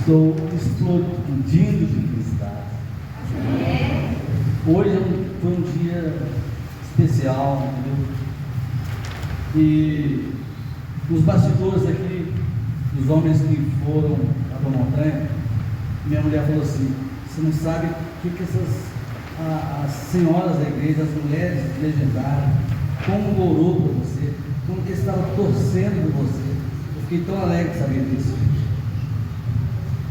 Estou explodindo de felicidade. Hoje foi um dia especial, entendeu? E os bastidores aqui, os homens que foram para a montanha, minha mulher falou assim: você não sabe o que as senhoras da igreja, as mulheres legendárias, como orou por você, como que estavam torcendo por você. Eu fiquei tão alegre de saber disso.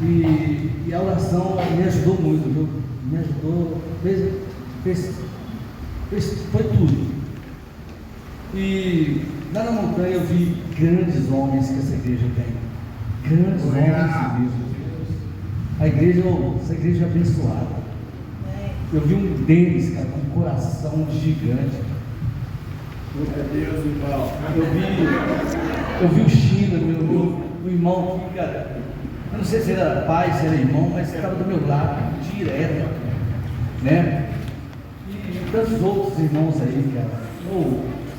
E a oração me ajudou muito, viu? Me ajudou, foi tudo. E lá na montanha eu vi grandes homens que essa igreja tem. Grandes homens mesmo. Essa igreja é abençoada. Eu vi um deles, cara, com um coração gigante. Meu Deus, irmão. Eu vi o China, meu irmão aqui, cara. Eu não sei se era pai, se era irmão, mas estava do meu lado, direto, né? E tantos outros irmãos aí, cara.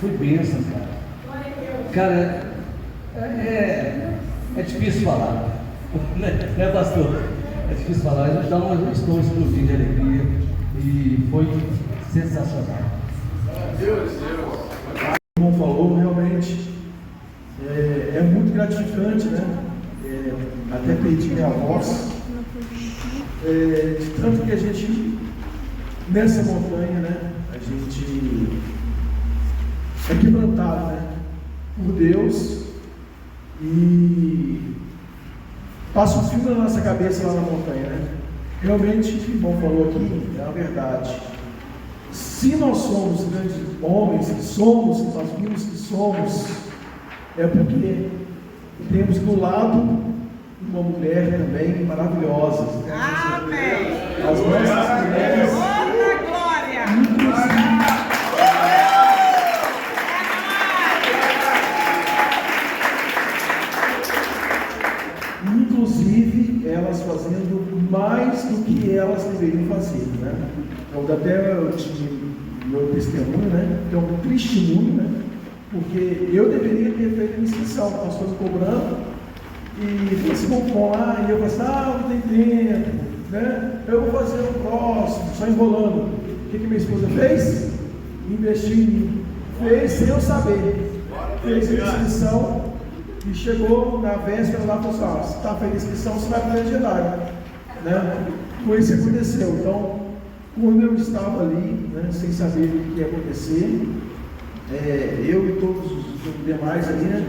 Foi bênção, cara. Cara, é difícil falar, né, pastor? É difícil falar, então eu estou explodindo de alegria e foi sensacional. Deus. Como falou, realmente é muito gratificante, né? Até perdi minha voz, de tanto que a gente, nessa montanha, né? A gente é quebrantado, né? Por Deus e passa um filme na nossa cabeça lá na montanha, né? Realmente, o que o irmão falou aqui é a verdade. Se nós somos grandes homens, que somos, se nós vimos que somos, é porque temos do lado uma mulher também maravilhosa. Amém. As nossas mulheres. Outra glória. Inclusive, elas fazendo mais do que elas deveriam fazer, né? Então, até meu testemunho, né? Que é um testemunho, né? Porque eu deveria ter feito a inscrição, o pastor me cobrando, e falou assim: vamos lá, e eu falei assim: não tem tempo, né? Eu vou fazer o próximo, só enrolando. O que minha esposa fez? Investiu em mim, fez sem eu saber, fez a inscrição. E chegou na véspera lá e falou assim: se está feita a inscrição, você vai para a Jedi, né? Foi isso que aconteceu. Então, quando eu estava ali, né, sem saber o que ia acontecer, eu e todos os demais ali, né,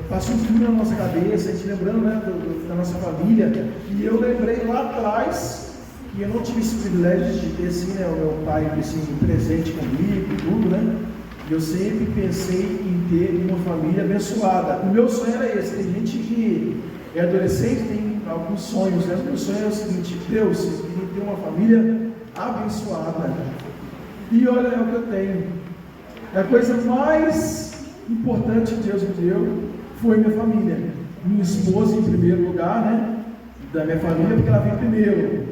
passou um filme na nossa cabeça, a gente lembrando, né, da nossa família. E eu lembrei lá atrás que eu não tive esse privilégio de ter assim, né, o meu pai assim, presente comigo e tudo, né? Eu sempre pensei em ter uma família abençoada. O meu sonho era esse. Tem gente que é adolescente, tem alguns sonhos, né? O meu sonho é o seguinte: Deus, eu queria ter uma família abençoada. E olha, é o que eu tenho. A coisa mais importante que Deus me deu foi minha família. Minha esposa em primeiro lugar, né? Da minha família, porque ela veio primeiro.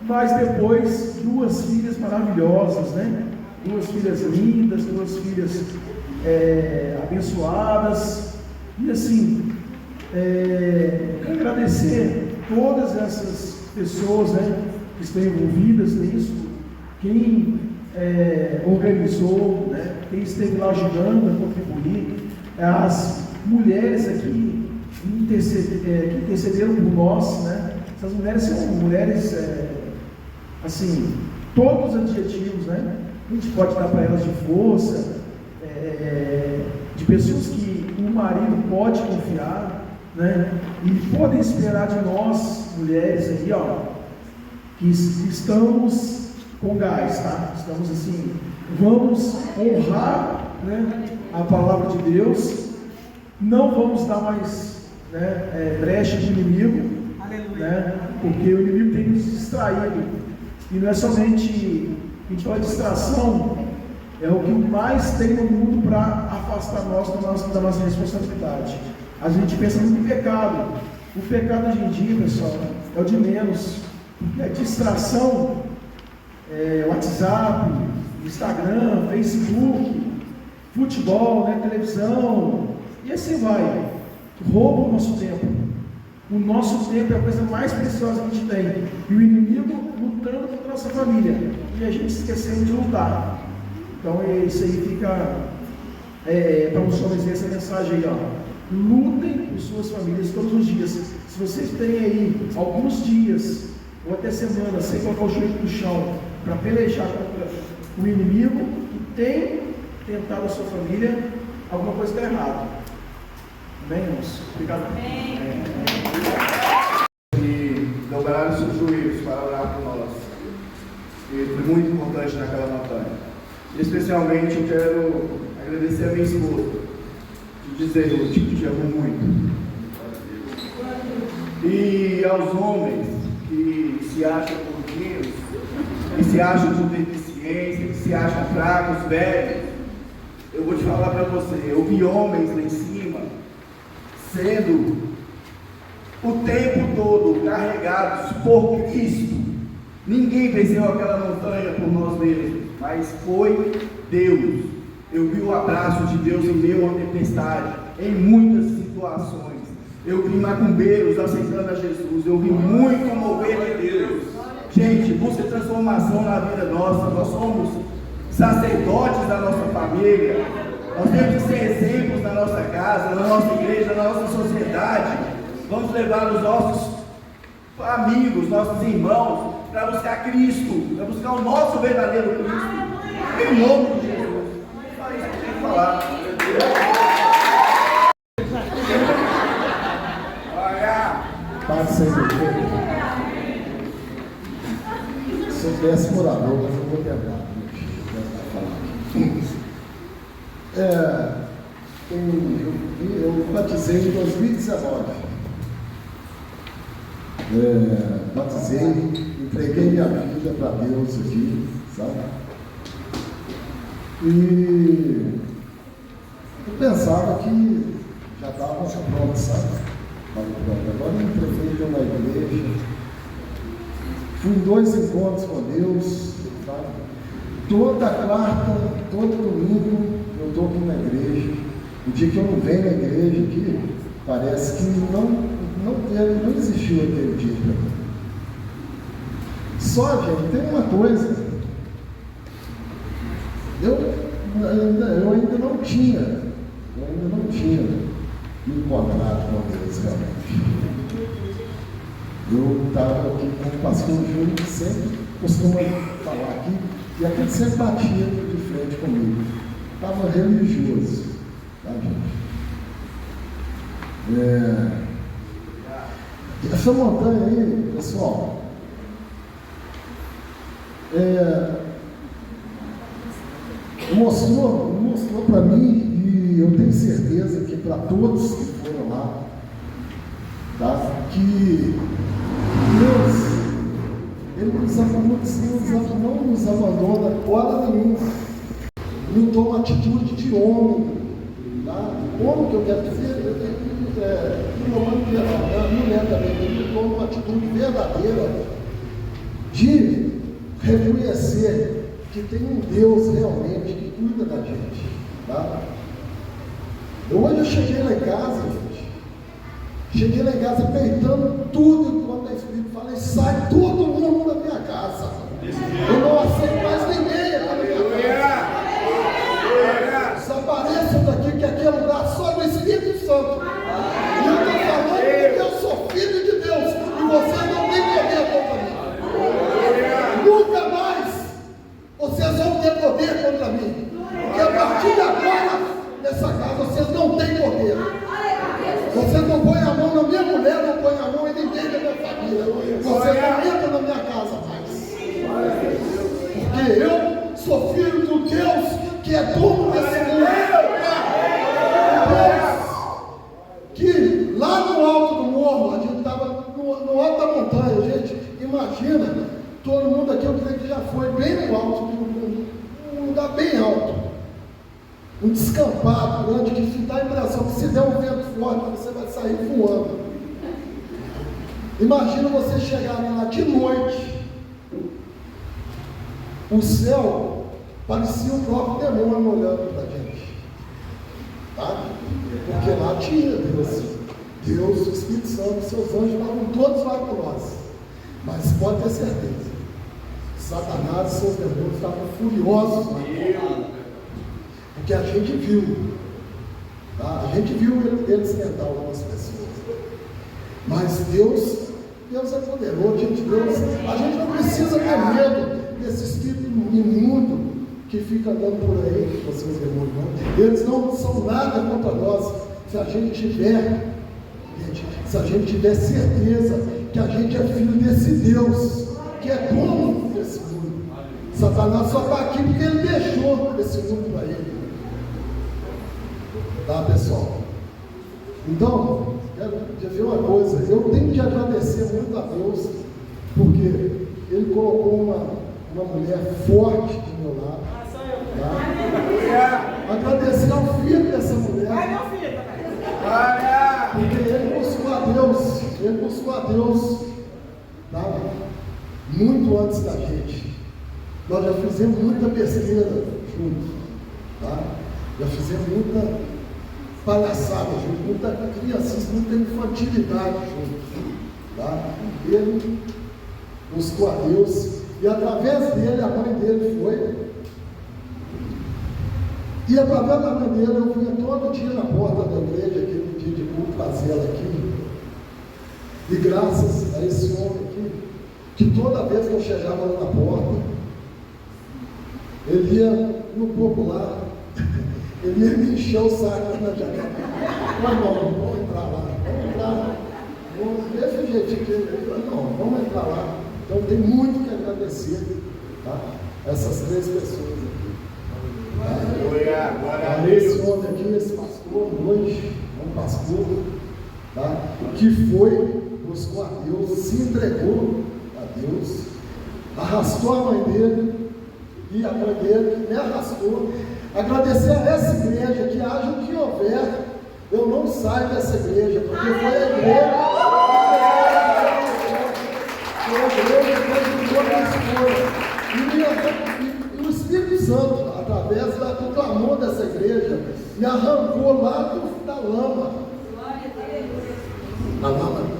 Mas depois, duas filhas maravilhosas, né? Duas filhas lindas, duas filhas abençoadas. E assim, agradecer todas essas pessoas, né, que estão envolvidas nisso, quem organizou, né, quem esteve lá ajudando a contribuir, as mulheres aqui que intercederam por nós, né? Essas mulheres são mulheres, assim, todos os adjetivos, né? A gente pode dar para elas de força, de pessoas que o marido pode confiar, né? E podem esperar de nós, mulheres aí, ó, que estamos com gás, tá? Estamos assim, vamos honrar, né, a palavra de Deus, não vamos dar mais, né, brecha de inimigo, né? Porque o inimigo tem nos distraído, e não é somente. Então a distração é o que mais tem no mundo para afastar nós da nossa responsabilidade. A gente pensa muito em pecado. O pecado hoje em dia, pessoal, é o de menos. Porque a distração, WhatsApp, Instagram, Facebook, futebol, né, televisão, e assim vai. Rouba o nosso tempo. O nosso tempo é a coisa mais preciosa que a gente tem. E o inimigo lutando contra a nossa família. E a gente esquecendo de lutar. Então isso aí fica para os homens essa mensagem aí, ó. Lutem por suas famílias todos os dias. Se vocês têm aí alguns dias ou até semanas sem colocar o joelho no chão para pelejar contra o inimigo e tem tentado a sua família, alguma coisa está errada. Amém, irmãos? Obrigado. Amém. E dobraram seus joelhos para orar por nós. E foi muito importante naquela montanha. Especialmente eu quero agradecer a minha esposa, de dizer o tipo que te amo muito. E aos homens que se acham gordinhos, que se acham com deficiência, que se acham fracos, velhos, eu vou te falar para você, eu vi homens lá em cima sendo o tempo todo carregados por Cristo. Ninguém venceu aquela montanha por nós mesmos, mas foi Deus. Eu vi o abraço de Deus em meio à tempestade, em muitas situações. Eu vi macumbeiros aceitando a Jesus, eu vi muito mover de Deus. Gente, busca transformação na vida nossa. Nós somos sacerdotes da nossa família. Nós temos que ser exemplos na nossa casa, na nossa igreja, na nossa sociedade. Vamos levar os nossos amigos, nossos irmãos, para buscar Cristo, para buscar o nosso verdadeiro Cristo. Em nome de Jesus. Só isso que eu tenho que falar. Paz seja sou péssimo orador, mas eu vou tentar. Eu batizei em 2019. Batizei, entreguei minha vida para Deus aqui, sabe? E eu pensava que já estava pronto, sabe? Agora eu me prefeito na igreja. Fui em 2 encontros com Deus, sabe? Toda quarta, todo domingo eu estou aqui na igreja. O dia que eu não venho na igreja aqui, parece que não existiu aquele dia para mim. Só, gente, tem uma coisa. Eu ainda não tinha me encontrado com Deus realmente. Eu estava aqui com o pastor Júlio, que sempre costuma falar aqui, e aquele sempre batia de frente comigo. Estava religioso, tá, gente? Essa montanha aí, pessoal, mostrou para mim, e eu tenho certeza que para todos que foram lá, tá, que Deus, Ele não nos abandona hora nenhuma. Não toma uma atitude de homem, tá? Homem que eu quero dizer, mulher também, ele toma uma atitude verdadeira de reconhecer que tem um Deus realmente que cuida da gente, tá? Hoje eu cheguei lá em casa, gente. Cheguei lá em casa peitando tudo enquanto a Espírito falei, sai todo mundo da minha casa. Eu não aceito mais ninguém aqui na minha casa. Desapareçam daqui, que aqui é lugar só do Espírito Santo. E eu estou falando porque eu sou filho de Deus e vocês não têm poder contra mim. Nunca mais vocês vão ter poder contra mim. Porque a partir de agora, nessa casa, vocês não têm poder. Vocês não põem a mão na minha mulher, não põem a mão em ninguém da minha família. Vocês não entram na minha casa mais. Porque eu sou filho do Deus que é dono desse mundo. Deus que lá no alto do morro, a gente estava no alto da montanha, gente, imagina, todo mundo aqui, eu creio que já foi bem no alto, um lugar bem alto. Um descampado grande que te dá a impressão que se der um vento forte, você vai sair voando. Imagina você chegarem lá de noite. O céu parecia o próprio demônio olhando para a gente. Tá? Porque lá tinha Deus. Deus, o Espírito Santo, seus anjos estavam todos lá com nós. Mas pode ter certeza, Satanás e seus demônios estavam furiosos lá com porque a gente viu, tá? A gente viu eles tentar algumas pessoas. Mas Deus é poderoso, gente. A gente não precisa ter medo desse espírito imundo que fica andando por aí, com seus demônios, não. Eles não são nada contra nós, se a gente tiver certeza que a gente é filho desse Deus, que é dono desse mundo. Satanás só está aqui porque ele deixou esse mundo para ele. Tá, pessoal? Então, quero dizer uma coisa, eu tenho que agradecer muito a Deus, porque Ele colocou uma mulher forte do meu lado. Tá? Agradecer ao filho dessa mulher. Vai, meu filho, também. Porque ele buscou a Deus, tá? Muito antes da gente. Nós já fizemos muita besteira juntos, tá? Já fizemos muita palhaçada juntos, muita criancice, muita infantilidade juntos, tá? Ele buscou a Deus e através dele, a mãe dele foi. E através da mãe dele, eu vinha todo dia na porta da igreja, aquele dia de culto, fazer ela aqui. E graças a esse homem aqui, que toda vez que eu chegava lá na porta, ele ia no popular, ele ia me encher o saco na janela. Vamos entrar lá, desse jeitinho que ele falou, não, vamos entrar lá. Então tem muito que agradecer, tá? Essas três pessoas aqui. Esse homem aqui, esse pastor, hoje, um pastor, tá? Que foi, buscou a Deus, se entregou a Deus, arrastou a mãe dele, e a mãe dele me arrastou. Agradecer a essa igreja, que haja o que houver, eu não saio dessa igreja, porque foi a igreja que toda a escolha. E o Espírito Santo, através do clamor dessa igreja, me arrancou lá da lama.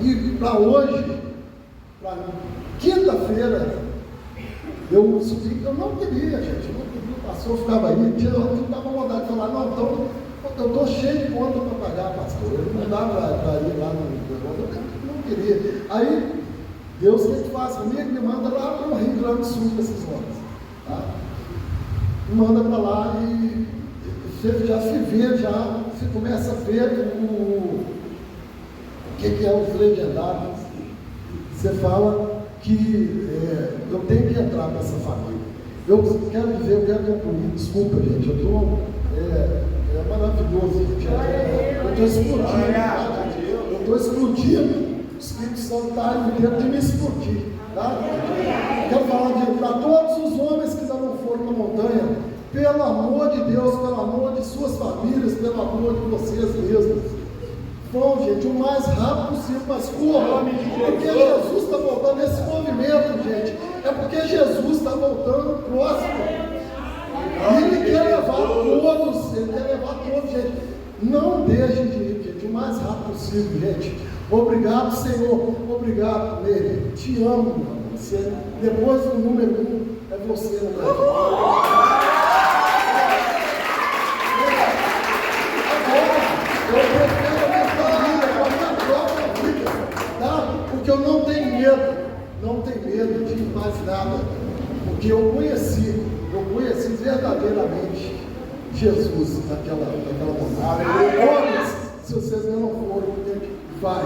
E para hoje, para quinta-feira, eu subi, eu não queria, gente, o pastor ficava aí, eu dava vontade de falar, não, então, eu estou cheio de conta para pagar, pastor, eu não dá para ir lá no negócio, eu não queria. Aí, Deus, o que faz comigo? Me manda lá para o Rio Grande do Sul, esses homens, tá? Me manda para lá e você já se vê, já se começa a ver o que é os legendários. Você fala que eu tenho que entrar nessa família. Eu quero concluir, desculpa, gente, eu estou. É maravilhoso, gente. Eu estou explodindo. Eu estou explodindo. O Espírito Santo está aí dentro de me explodir. Tá? Quero falar para todos os homens que ainda não foram na montanha, pelo amor de Deus, pelo amor de suas famílias, pelo amor de vocês mesmos. Bom, gente, o mais rápido possível, mas corram, porque Jesus está voltando nesse movimento, gente. É porque Jesus está voltando próximo. E Ele quer levar todos, gente. Não deixem de ir, gente, o mais rápido possível, gente. Obrigado, Senhor. Obrigado, Nele. Te amo, meu amor. Depois do número 1 é você, né? Eu defendo a minha família, a minha própria vida, tá? Porque eu não tenho medo de mais nada, porque eu conheci verdadeiramente Jesus naquela montanha. Homens, se vocês não foram, vai,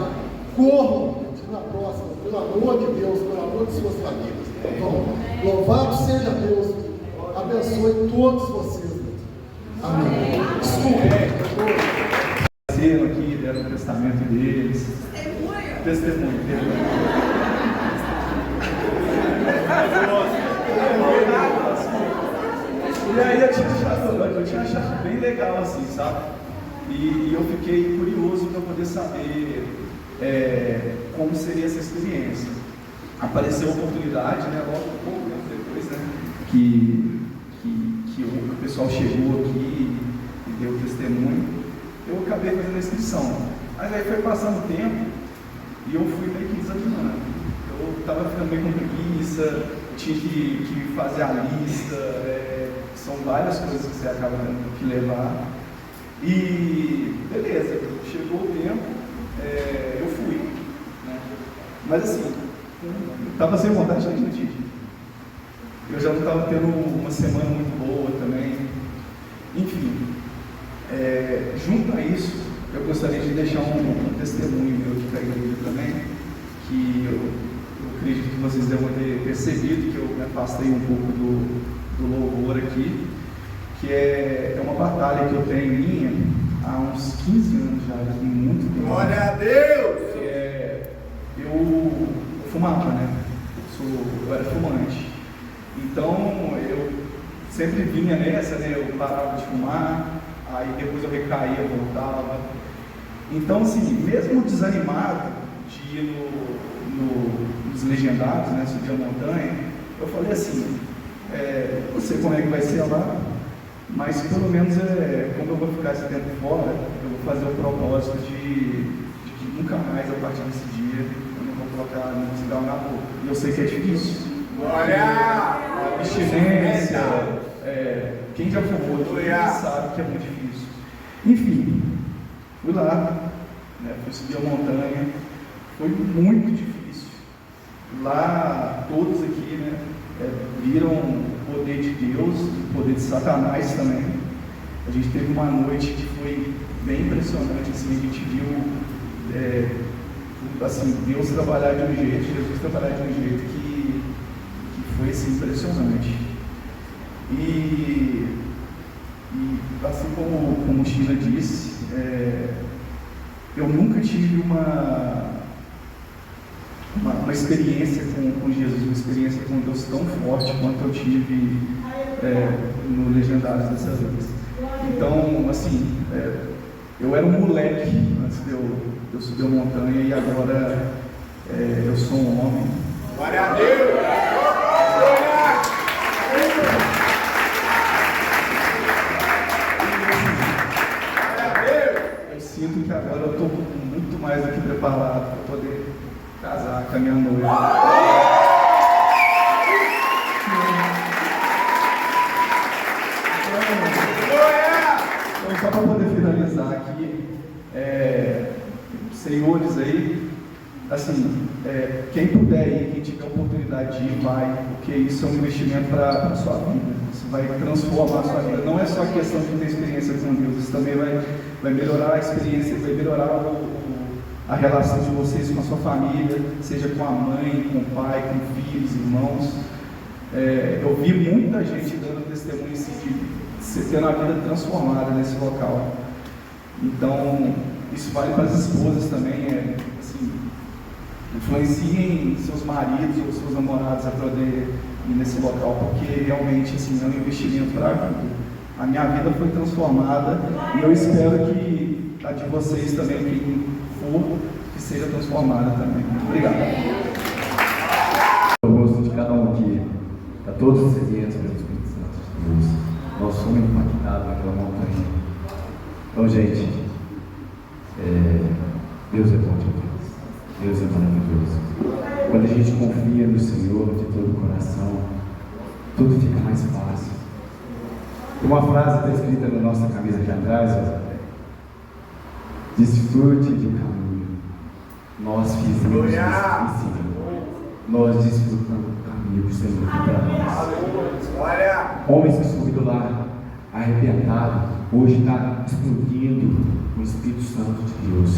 corram, gente, na próxima, pelo amor de Deus, pelo amor de suas famílias. Então, louvado seja Deus, abençoe todos vocês. Amém. Desculpa. Aqui, deram o testamento deles. Testemunho. E aí eu tinha achado bem legal assim, sabe? E eu fiquei curioso para poder saber como seria essa experiência. Apareceu a oportunidade, né? Logo um pouco depois, né? Que o pessoal chegou aqui e deu testemunho. Eu acabei fazendo a inscrição. Mas aí foi passando o tempo e eu fui meio que desanimando. Eu estava ficando meio com preguiça, tinha que fazer a lista, são várias coisas que você acaba tendo que levar. E beleza, chegou o tempo, eu fui. Né? Mas assim, eu estava sem vontade de ir. Eu já não estava tendo uma semana muito boa também. Enfim, junto a isso, eu gostaria de deixar um testemunho meu aqui para a igreja também, que eu acredito que vocês devem ter percebido que eu me afastei um pouco do louvor aqui, que é uma batalha que eu tenho minha há uns 15 anos já, muito tempo. Glória a Deus! Eu fumava, né? Eu era fumante. Então, eu sempre vinha nessa, né? Eu parava de fumar, aí depois eu recaía, voltava. Então, assim, mesmo desanimado de ir nos legendados, né? Subir a montanha, eu falei assim, não sei como é que vai ser lá, mas pelo menos como eu vou ficar esse tempo fora, eu vou fazer o propósito de que nunca mais, a partir desse dia, eu não vou colocar nenhum cigarro na boca. E eu sei que é difícil. Glória! Abstinência, quem já fumou sabe que é muito difícil. Enfim, fui lá, né, fui subir a montanha, foi muito difícil. Lá, todos aqui, né, viram o poder de Deus, o poder de Satanás também. A gente teve uma noite que foi bem impressionante, assim, a gente viu assim, Deus trabalhar de um jeito, Jesus trabalhar de um jeito que foi assim, impressionante. E assim como o Sheila disse, eu nunca tive uma experiência com Jesus, uma experiência com Deus tão forte quanto eu tive no Legendários dessa vez. Então, assim, eu era um moleque antes de eu subir a montanha e agora eu sou um homem. Glória a Deus! Eu sinto que agora eu estou muito mais do que preparado para poder casar com a minha noiva. Então, só para poder finalizar aqui, senhores aí, assim, quem puder ir, quem tiver oportunidade de ir, vai, porque isso é um investimento para a sua vida. Isso vai transformar a sua vida. Não é só questão de ter experiência com Deus, isso também vai melhorar a experiência, vai melhorar a relação de vocês com a sua família, seja com a mãe, com o pai, com filhos, irmãos. Eu vi muita gente dando testemunho assim, de você tendo a vida transformada nesse local. Então, isso vale para as esposas também, assim, influenciem seus maridos ou seus namorados a poder ir nesse local, porque realmente assim, é um investimento para a vida. A minha vida foi transformada e eu espero que a de vocês também, quem for, que seja transformada também. Obrigado. Eu gosto de cada um aqui, a todos os seguintes pelo Espírito Santo de Deus. Nós somos impactados naquela montanha. Então, gente, Deus é bom demais. Deus é maravilhoso. Quando a gente confia no Senhor de todo o coração, tudo fica mais fácil. Uma frase está escrita na nossa camisa aqui atrás, desfrute do caminho. Nós fizemos isso. Nós desfrutamos do caminho que o Senhor tem para nós. Homens que subiram lá, arrebentados, hoje está explodindo o Espírito Santo de Deus.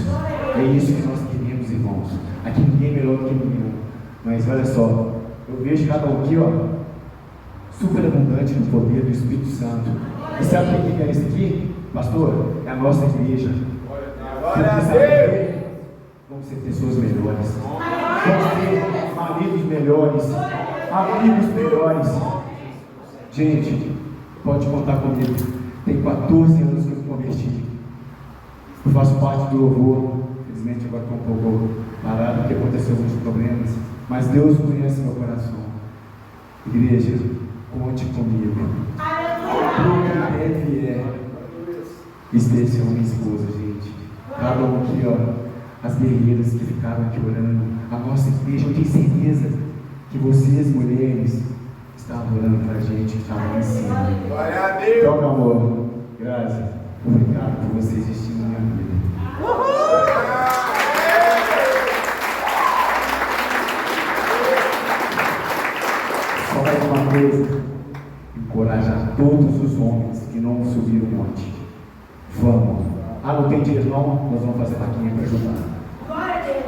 É isso que nós queremos, irmãos. Aqui ninguém é melhor do que ninguém. Mas olha só, eu vejo cada um aqui, super abundante no poder do Espírito Santo. E sabe o que é isso aqui, pastor? É a nossa igreja. Glória a Deus! Vamos ser pessoas melhores. Vamos ter maridos melhores, amigos melhores. Gente, pode contar comigo. Tem 14 anos que eu me converti. Eu faço parte do louvor. Infelizmente agora estou um pouco parado porque aconteceu alguns problemas. Mas Deus conhece meu coração. Igreja, conte comigo. Pro que vier, esteja uma esposa, gente. estavam aqui, ó, as guerreiras que ficaram aqui orando, a nossa igreja, eu tenho certeza que vocês, mulheres, estavam orando para a gente, que estavam em cima. Glória a Deus. Então, meu amor, graças, obrigado por você existir na minha vida. Só mais uma coisa, encorajar todos os homens que não subiram o monte. Vamos. Ah, não tem dinheiro não? Nós vamos fazer vaquinha para ajudar.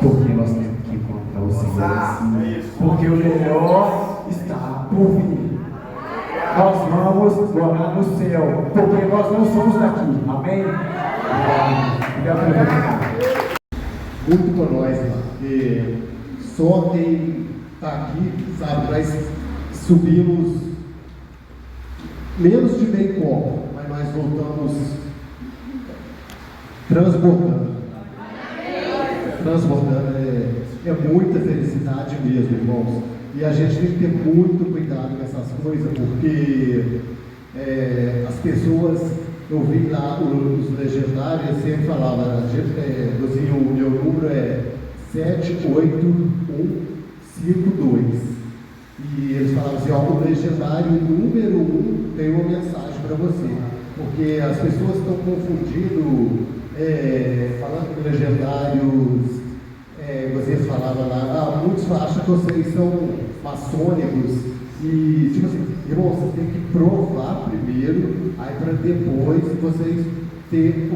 Porque nós temos que encontrar o Senhor assim. Porque o melhor está por vir. Nós vamos morar no céu. Porque nós não somos daqui. Amém? Obrigado. Muito por nós, porque só quem está aqui, sabe, nós subimos menos de meio copo, mas nós voltamos transbordando. Transbordando é muita felicidade mesmo, irmãos. E a gente tem que ter muito cuidado com essas coisas, porque as pessoas, eu vi lá os legendários, sempre falavam, o meu número é 78152. E eles falavam assim, ó, o legendário número 1 tem uma mensagem para você. Porque as pessoas estão confundindo, falando que legendários, vocês falavam lá, muitos acham que vocês são maçônicos. E, tipo assim, irmão, vocês têm que provar primeiro, aí para depois vocês terem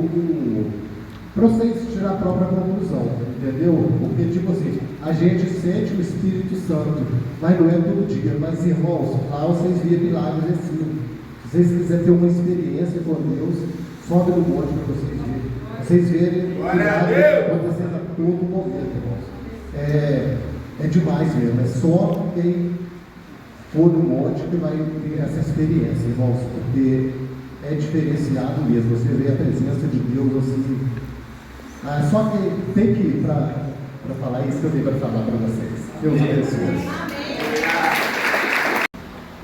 para vocês tirar a própria conclusão, entendeu? Porque, tipo assim, a gente sente o Espírito Santo, mas não é todo dia. Mas, irmãos, lá vocês viram milagres assim. Se vocês quiserem ter uma experiência com Deus, sobe no monte para vocês verem. Vocês verem milagres acontecendo a todo momento, irmãos. É demais mesmo, é só quem for no monte que vai ter essa experiência, irmãos, porque é diferenciado mesmo. Você vê a presença de Deus assim. Só que tem que ir para falar isso que eu tenho para falar para vocês. Deus abençoe.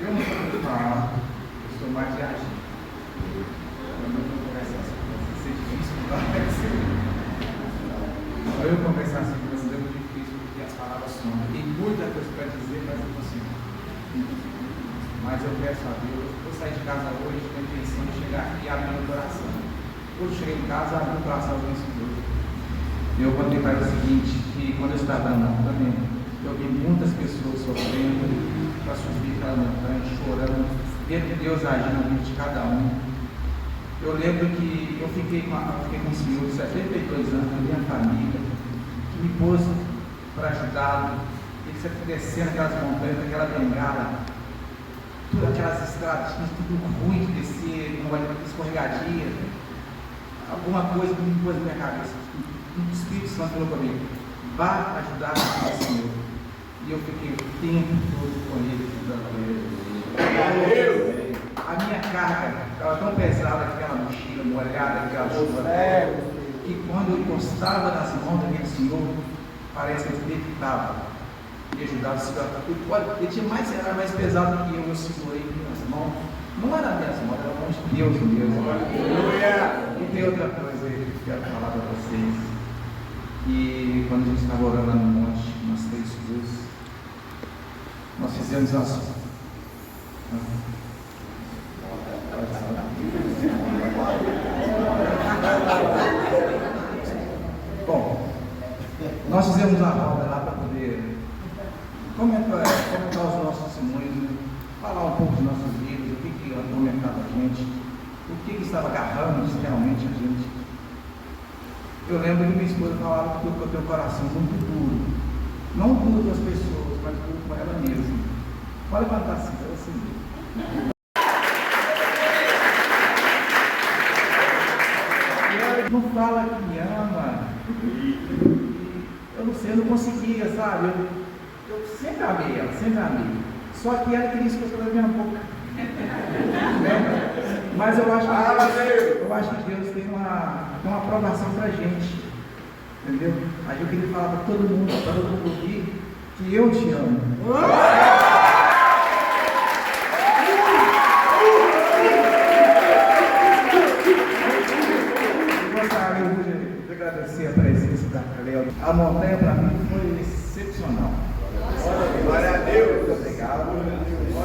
Eu não sou muito falar, eu sou mais de agir. Quando eu conversar assim com você, é difícil mudar a pessoa. Quando eu conversar assim com você, é muito difícil porque as palavras somam. Tem muita coisa para dizer, mas eu consigo. Mas eu peço a Deus, eu saí de casa hoje com a intenção de chegar aqui e abrir meu coração. Hoje eu cheguei em casa, abri o coração do Senhor. Eu contei para o seguinte, que quando eu estava na montanha, eu vi muitas pessoas sofrendo para subir aquela montanha, chorando, vendo Deus agir na vida de cada um. Eu lembro que eu fiquei com um senhor de 72 anos, com minha família, que me pôs para ajudá-lo. Ele se descendo aquelas montanhas, aquela bengala, todas aquelas estradas, tudo ruim de descer, uma escorregadia, alguma coisa que me pôs na minha cabeça. O Espírito Santo falou para mim, vá ajudar o Senhor. E eu fiquei o tempo todo com ele, ajudando ele. A minha carga estava tão pesada, aquela mochila molhada, aquela chuva, que quando eu encostava nas mãos daquele Senhor, parece que ele estava e ajudava o Senhor. Ele era mais pesado que eu segurei nas mãos. Não era minhas mãos, era a mão de Deus mesmo. E tem outra coisa aí que eu quero falar para vocês. E quando a gente estava orando lá no monte, nas 3 cruzes, nós fizemos assim. Bom, nós fizemos a roda lá para poder comentar os nossos testemunhos, falar um pouco dos nossos vidas, o que atormentava a gente, o que estava agarrando realmente a gente. Eu lembro que minha esposa falava que eu tenho um coração muito duro. Não duro das pessoas, mas duro com ela mesma. Pode levantar assim, para você ver. Não fala que me ama. Eu não sei, eu não conseguia, sabe? Eu sempre amei ela, sempre amei. Só que ela queria escutar da minha boca. Mas eu acho que Deus tem uma aprovação pra gente, entendeu? Aí eu queria falar para todo mundo ouvir que eu te amo. Eu gostaria de agradecer A montanha para mim foi excepcional. Glória a Deus. Muito obrigado.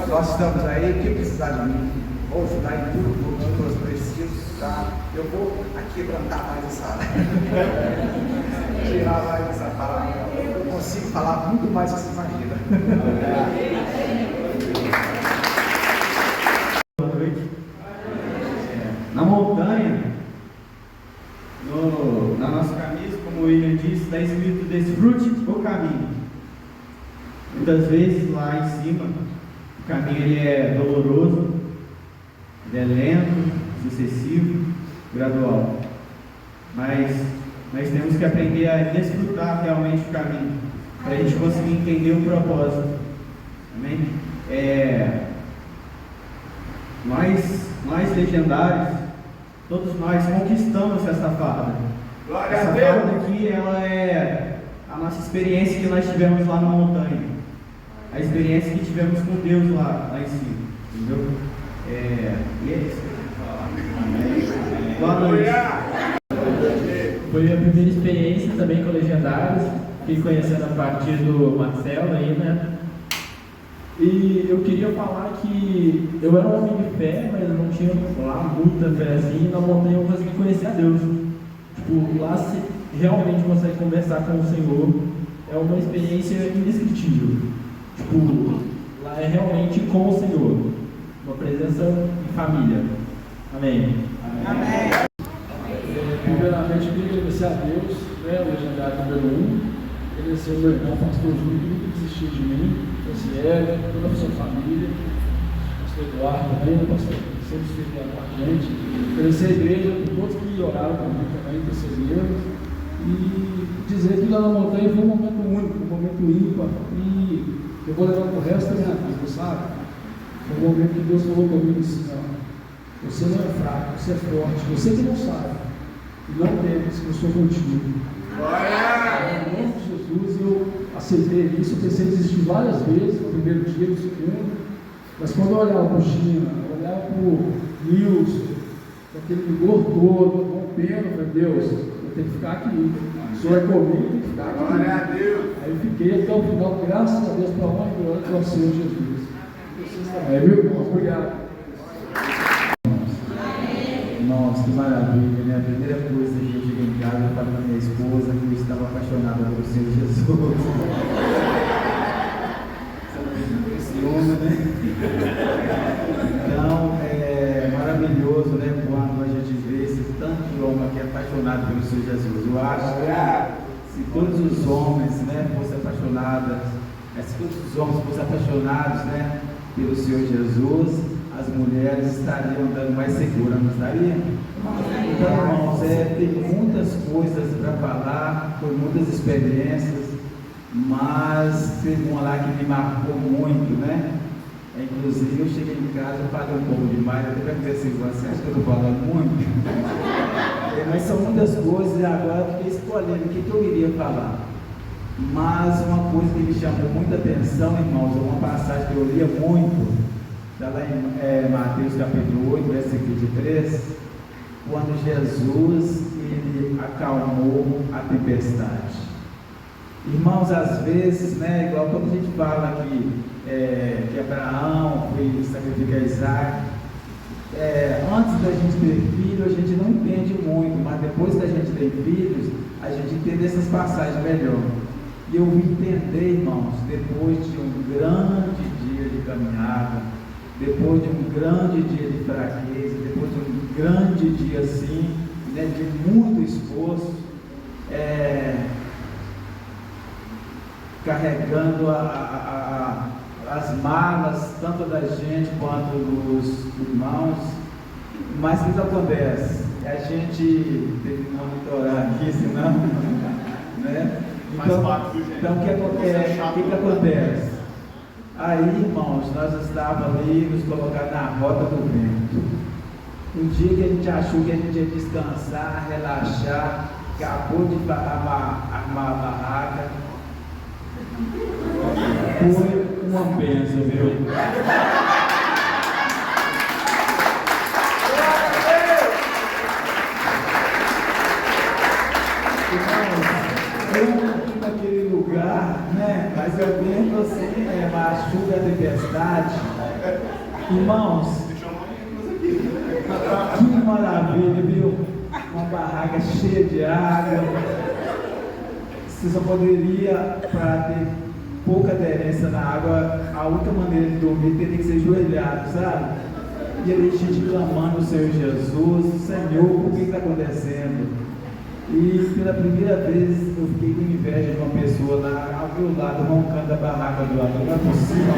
Nós estamos aí, o que precisar de mim? Vou ajudar em tudo que eu preciso, tá? Eu vou aquebrantar mais essa área. Tirar mais essa palavra. Eu consigo falar muito mais do que você imagina. Boa noite. Na montanha, na nossa camisa, como o William disse, está escrito desfrute o caminho. Muitas vezes lá em cima, o caminho ele é doloroso, ele é lento, sucessivo, gradual. Mas nós temos que aprender a desfrutar realmente o caminho, para a gente conseguir entender o propósito. Amém? Nós legendários, todos nós conquistamos essa farda. Glória Essa a Deus. farda aqui, ela é a nossa experiência que nós tivemos lá na montanha. A experiência que tivemos com Deus lá em cima. Entendeu? E é isso que eu quero falar. Boa noite. Foi a minha primeira experiência também com Legendários. Fiquei conhecendo a partir do Marcelo aí, né? E eu queria falar que eu era um homem de fé, mas não tinha lá muita fé assim. Na montanha eu consegui conhecer a Deus. Tipo, lá você realmente consegue conversar com o Senhor. É uma experiência indescritível. Tipo, lá é realmente com o Senhor. Uma presença em família. Amém. Amém. Primeiramente, eu queria agradecer a Deus, né, o legendário número 1, agradecer ao meu irmão, pastor Júlio, que nunca desistiu de mim, Franciele, toda a sua família, pastor Eduardo também, pastor, sempre esteve lá com a gente, agradecer a igreja, por todos que oraram por mim também, intercederam, e dizer que lá na montanha foi um momento único, um momento ímpar, e eu vou levar para o resto da minha vida, sabe? Foi um momento que Deus falou comigo assim, ó, você não é fraco, você é forte, você que não sabe. Não temes, que eu sou contigo. No nome de Jesus, eu aceitei isso. Eu pensei em desistir várias vezes, no primeiro dia, no segundo. Mas quando eu olhava para o China, olhava para o Nilson, com aquele vigor todo, rompendo, meu Deus, eu tenho que ficar aqui. O Senhor é comigo, eu tenho que ficar aqui. Glória a Deus. Aí eu fiquei até o final, graças a Deus, para a honra e glória do nosso Senhor Jesus. Vocês também, viu, irmãos? Obrigado. Nossa, que maravilha, né? A primeira coisa que eu cheguei em casa, eu falei para minha esposa que eu estava apaixonada pelo Senhor Jesus. Esse homem, né? Então, é maravilhoso, né? Quando a gente vê esse tanto de homem aqui apaixonado pelo Senhor Jesus. Eu acho que se todos os homens, né, fossem apaixonados, se todos os homens fossem apaixonados, né, pelo Senhor Jesus, as mulheres estariam andando mais seguras, não estariam? Então, irmãos, tem muitas coisas para falar, foi muitas experiências, mas teve uma lá que me marcou muito, né? Inclusive, eu cheguei em casa e falei um pouco demais, até para dizer assim, você acha que eu estou falando muito? Mas são muitas coisas e agora eu fiquei escolhendo o que eu iria falar. Mas uma coisa que me chamou muita atenção, irmãos, é uma passagem que eu lia muito, está lá em Mateus capítulo 8, versículo 23, quando Jesus ele acalmou a tempestade. Irmãos, às vezes, né, igual quando a gente fala que Abraão foi sacrificar Isaac, antes da gente ter filho, a gente não entende muito, mas depois que a gente tem filhos, a gente entende essas passagens melhor. E eu vim entender, irmãos, depois de um grande dia de caminhada, depois de um grande dia de fraqueza, depois de um grande dia assim, né, de muito esforço, carregando as malas, tanto da gente quanto dos irmãos. Mas o que acontece? A gente tem que monitorar aqui, senão, né? Então o que acontece? Aí, irmãos, nós estávamos ali nos colocados na roda do vento. Um dia que a gente achou que a gente ia descansar, relaxar, acabou de armar a barraca. Foi uma bênção, viu? Eu né? Mas eu lembro assim, a chuva e a tempestade. Irmãos, que maravilha, viu? Uma barraca cheia de água. Você só poderia, para ter pouca aderência na água, a única maneira de dormir teria que ser ajoelhado, sabe? E a gente clamando o Senhor Jesus, Senhor, por que está acontecendo? E pela primeira vez eu fiquei com inveja de uma pessoa lá ao meu lado, roncando da barraca do lado. Não é possível,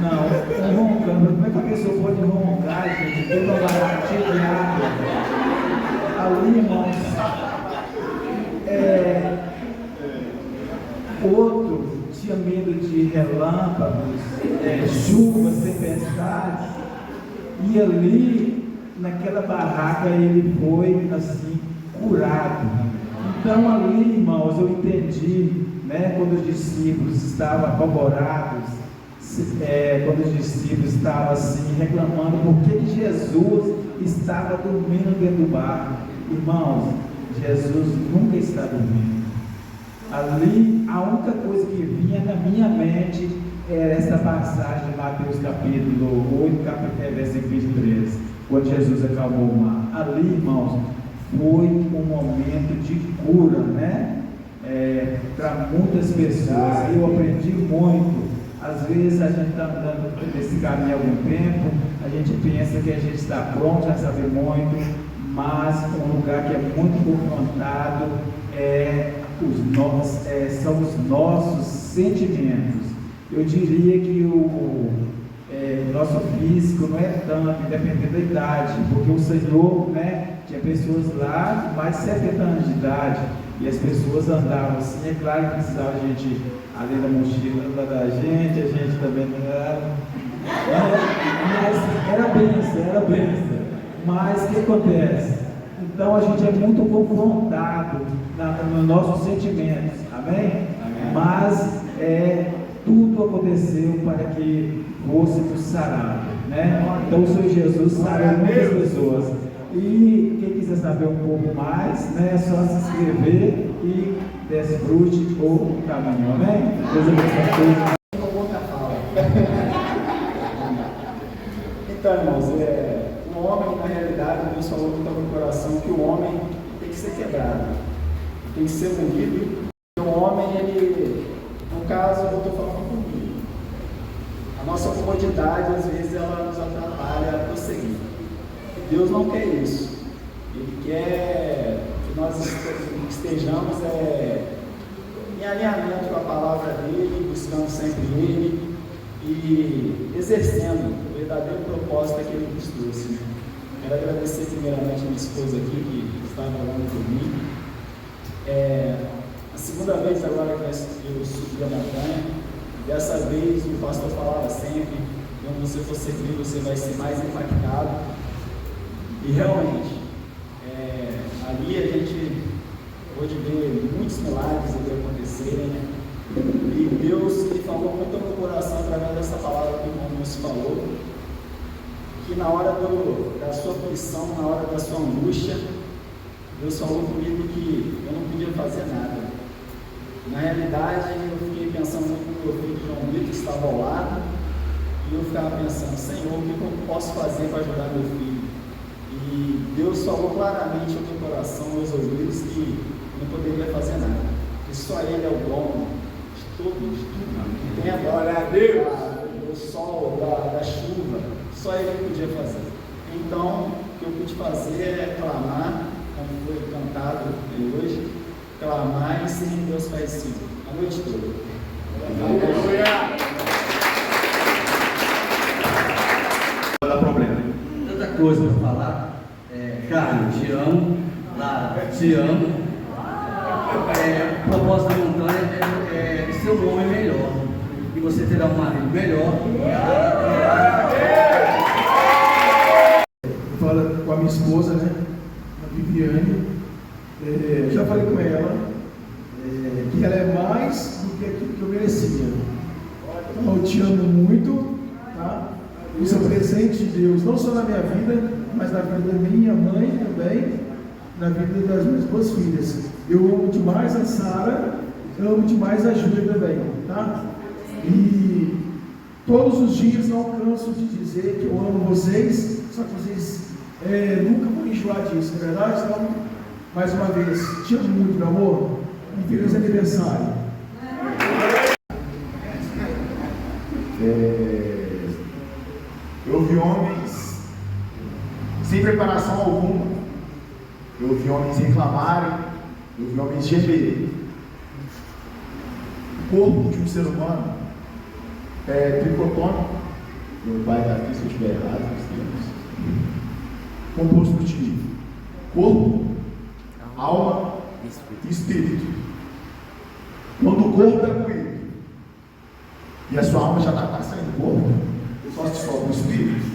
não, roncando. Como é que a pessoa pode roncar, gente? Tem uma barraca cheia de água. Ali, irmãos, outro tinha medo de relâmpagos, chuvas, tempestades, e ali, naquela barraca, ele foi assim, curado. Então ali, irmãos, eu entendi, né, quando os discípulos estavam apavorados, quando os discípulos estavam assim, reclamando por que Jesus estava dormindo dentro do barco. Irmãos, Jesus nunca está dormindo. Ali, a única coisa que vinha na minha mente era essa passagem de Mateus capítulo 8, versículo 23, quando Jesus acalmou o mar. Ali, irmãos, foi um momento de cura, né? Para muitas pessoas. Eu aprendi muito. Às vezes a gente está andando nesse caminho há algum tempo, a gente pensa que a gente está pronto, já sabe muito, mas um lugar que é muito confrontado são os nossos sentimentos. Eu diria que o nosso físico não é tanto, dependendo da idade, porque o Senhor, né, tinha pessoas lá de mais de 70 anos de idade, e as pessoas andavam assim. É claro que precisava a gente, além da mochila da gente, a gente também não era. Mas era benção. Mas o que acontece? Então a gente é muito confrontado nos nossos sentimentos, amém? Mas tudo aconteceu para que fôssemos sarados, né? Então o Senhor Jesus sarou muitas pessoas. E quem quiser saber um pouco mais, né, é só se inscrever e desfrute o caminho, amém? Deus abençoe a todos. Então, irmãos, o homem, na realidade, Deus falou muito no meu coração que o homem tem que ser quebrado, tem que ser moído. O homem, no caso, eu estou falando comigo. A nossa comodidade, às vezes, ela nos atrapalha a prosseguir. Deus não quer isso. Ele quer que nós estejamos em alinhamento com a palavra dele, buscando sempre ele e exercendo o verdadeiro propósito que ele nos trouxe. Quero agradecer primeiramente a minha esposa aqui, que está falando comigo. A segunda vez agora que eu subi a montanha, dessa vez o pastor falava sempre: quando você for seguir, você vai ser mais impactado. E realmente, ali a gente pôde ver muitos milagres acontecerem, né? E Deus, ele falou muito ao meu coração através dessa palavra que o irmão nos falou, que na hora da sua aflição, na hora da sua angústia, Deus falou comigo que eu não podia fazer nada. Na realidade, eu fiquei pensando muito no meu filho João Vitor, que estava ao lado, e eu ficava pensando: Senhor, o que eu posso fazer para ajudar meu filho? E Deus falou claramente ao meu coração, aos ouvidos, que não poderia fazer nada, que só Ele é o dono de tudo, tem a glória a Deus, do sol, da chuva, só Ele podia fazer. Então, o que eu pude fazer é clamar, como foi cantado hoje, clamar e se render aos pés do Senhor, a noite toda. Não dá problema. Tanta coisa para falar. Carlos, te amo. Lara, te amo. O propósito da montanha é ser um homem melhor. E você terá um marido melhor. Eu falo com a minha esposa, né? A Viviane. Já falei com ela que ela é mais do que aquilo que eu merecia. Então eu te amo muito, tá? Isso é um presente de Deus, não só na minha vida, mas na vida da minha mãe também, na vida das minhas duas filhas. Eu amo demais a Sara amo demais a Júlia também, tá? E todos os dias não canso de dizer que eu amo vocês, só que vocês nunca vão enjoar disso, não é verdade? Então, mais uma vez, te amo muito, meu amor, e feliz aniversário. Eu vi homens sem preparação alguma, eu vi homens reclamarem, eu vi homens gemerem. O corpo de um ser humano é tricotômico, meu pai está aqui se eu estiver errado, composto de corpo, alma e espírito. Quando o corpo é moído e a sua alma já está quase saindo do corpo, só se sobra o espírito.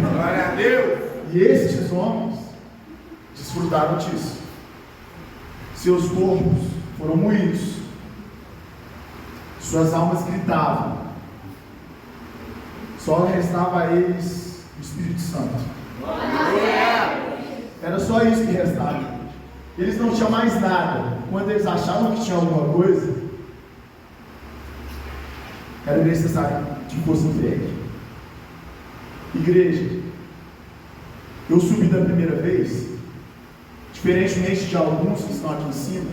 Glória a Deus! E esses homens desfrutaram disso. Seus corpos foram moídos, suas almas gritavam, só restava a eles o Espírito Santo. Era só isso que restava. Eles não tinham mais nada. Quando eles achavam que tinha alguma coisa, era necessário que fosse entregue. Igreja, eu subi da primeira vez, diferentemente de alguns que estão aqui em cima,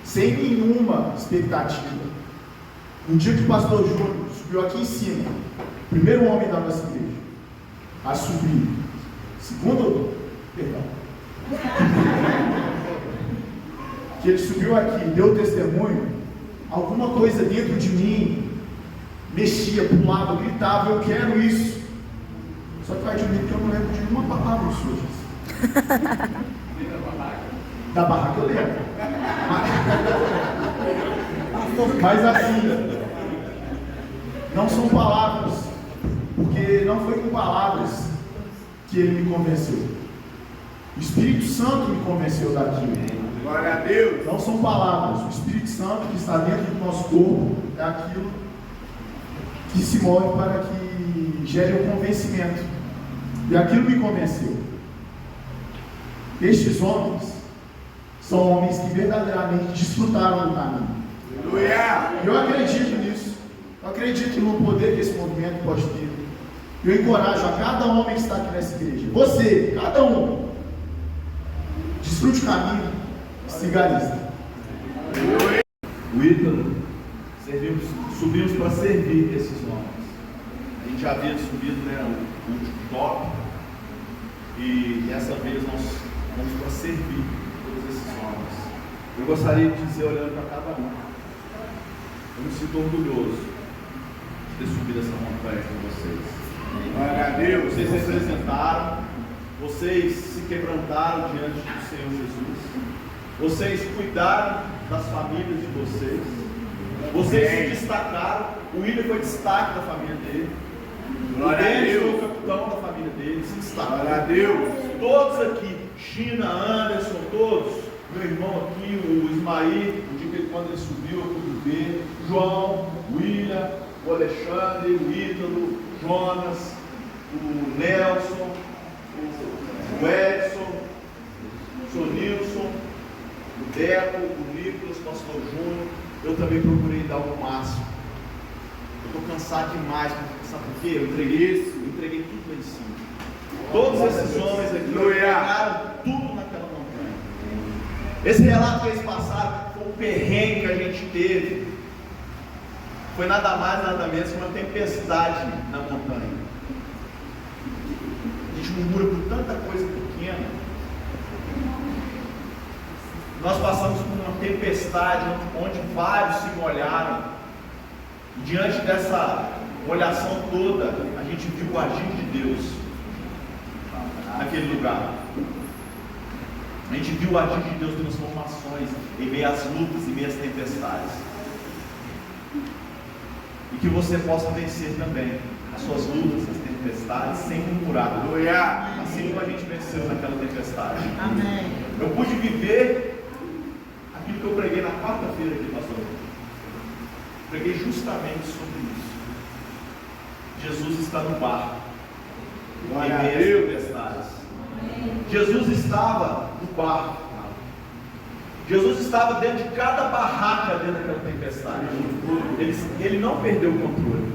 sem nenhuma expectativa. No dia que o pastor Júnior subiu aqui em cima, o primeiro homem da nossa igreja a subir, que ele subiu aqui e deu testemunho, alguma coisa dentro de mim mexia, pulava, gritava, eu quero isso. Só que vai admitir que eu não lembro de uma palavra suja. Da barraca eu lembro. Mas assim, não são palavras, porque não foi com palavras que ele me convenceu. O Espírito Santo me convenceu daquilo. Glória a Deus. Não são palavras. O Espírito Santo que está dentro do nosso corpo é aquilo que se move para que gere o convencimento. E aquilo me convenceu. Estes homens são homens que verdadeiramente desfrutaram do caminho. Eu acredito nisso. Eu acredito no poder que esse movimento pode ter. Eu encorajo a cada homem que está aqui nessa igreja, você, cada um, desfrute o caminho e siga a lista. O Ítalo, subimos para servir esses homens. A gente já havia subido, o último top, e dessa vez nós vamos para servir todos esses homens. Eu gostaria de dizer, olhando para cada um, eu me sinto orgulhoso de ter subido essa montanha com vocês. Glória a Deus. Vocês representaram, vocês se quebrantaram diante do Senhor Jesus, vocês cuidaram das famílias de vocês, vocês se destacaram. O William foi destaque da família dele, o Denis foi o capitão da família dele, se destacaram. Glória a Deus. Todos aqui, China, Anderson, todos, meu irmão aqui, o Ismael, o dia que quando ele subiu, eu pude ver, João, o William, o Alexandre, o Ítalo, Jonas, o Nelson, o Edson, o Sonilson, o Deco, o Nicolas, o pastor Júnior. Eu também procurei dar o máximo. Eu estou cansado demais, sabe por quê? Eu entreguei tudo lá em cima. Todos esses homens aqui entregaram tudo naquela montanha. Esse relato que eles passaram foi um perrengue que a gente teve. Foi nada mais, nada menos que uma tempestade na montanha. A gente murmura por tanta coisa pequena. Nós passamos por uma tempestade onde vários se molharam. E diante dessa molhação toda, a gente viu o agir de Deus naquele lugar. A gente viu o agir de Deus em transformações, em meio às lutas, em meio às tempestades. E que você possa vencer também as suas lutas, as tempestades, sem murmurar. Assim como a gente venceu naquela tempestade. Amém. Eu pude viver aquilo que eu preguei na quarta-feira aqui, pastor. Preguei justamente sobre isso. Jesus está no barco. Glória a Em meio às tempestades. Jesus estava no barco. Jesus estava dentro de cada barraca dentro daquela tempestade. Ele não perdeu o controle.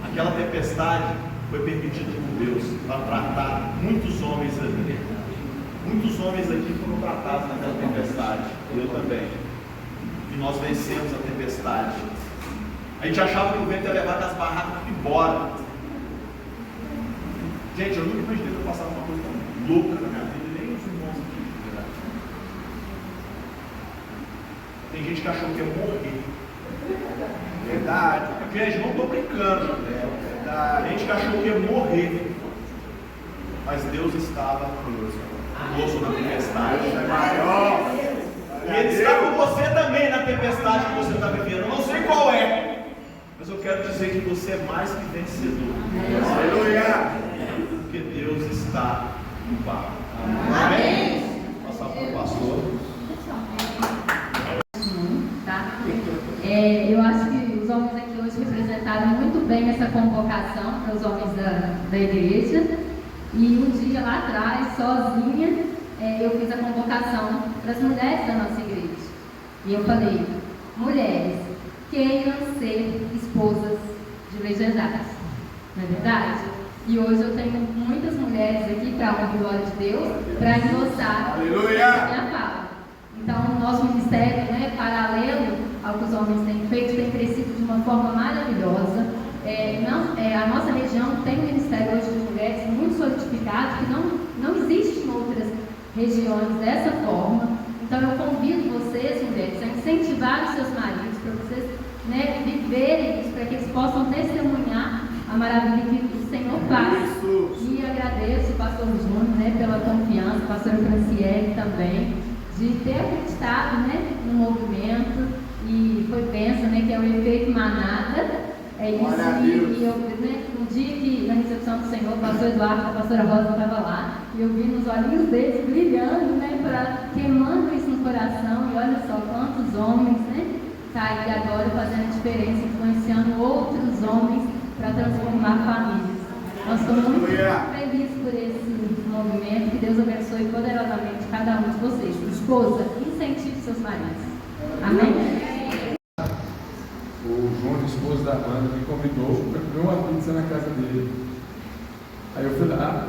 Aquela tempestade foi permitida por Deus para tratar muitos homens ali. Muitos homens aqui foram tratados naquela tempestade. Eu também. E nós vencemos a tempestade. A gente achava que o vento ia levar as barracas embora. Gente, eu nunca imaginei que eu passasse uma coisa tão louca na minha vida, nem os irmãos aqui. Tem gente que achou que ia morrer. Verdade. Gente, não estou brincando. Verdade. Tem gente que achou que ia morrer. Mas Deus estava conosco na tempestade. É maior. E Ele está com você também na tempestade que você está vivendo. Eu não sei qual é, mas eu quero dizer que você é mais que vencedor. Aleluia! Porque Deus está no barco. Amém? Passar para o pastor. Tá? Eu acho que os homens aqui hoje representaram muito bem essa convocação para os homens da igreja. E um dia lá atrás, sozinha, eu fiz a convocação para as mulheres da nossa igreja. E eu falei: mulheres, queiram ser esposas de legendários. Não é verdade? E hoje eu tenho muitas mulheres aqui, para a honra e glória de Deus, para endossar a minha fala. Então, o nosso ministério, paralelo ao que os homens têm feito, tem crescido de uma forma maravilhosa. A nossa região tem um ministério hoje de mulheres muito solidificado, que não existe em outras regiões dessa forma. Então eu convido vocês, mulheres, a incentivar os seus maridos, para vocês viverem isso, para que eles possam testemunhar a maravilha que o Senhor faz. E agradeço o pastor Júnior pela confiança, o pastor Franciele também, de ter acreditado no movimento, e foi bênção, que é o efeito manada. É isso. E eu, no dia que na recepção do Senhor, o pastor Eduardo, a pastora Rosa estava lá, e eu vi nos olhinhos deles brilhando, queimando isso no coração. E olha só quantos homens, tá aí agora fazendo diferença, influenciando outros homens para transformar famílias. Nós estamos muito felizes por esse movimento. Que Deus abençoe poderosamente cada um de vocês. Esposa, incentive seus maridos. Amém? O João, esposo da Amanda, me convidou para comer uma pizza na casa dele. Aí eu fui lá,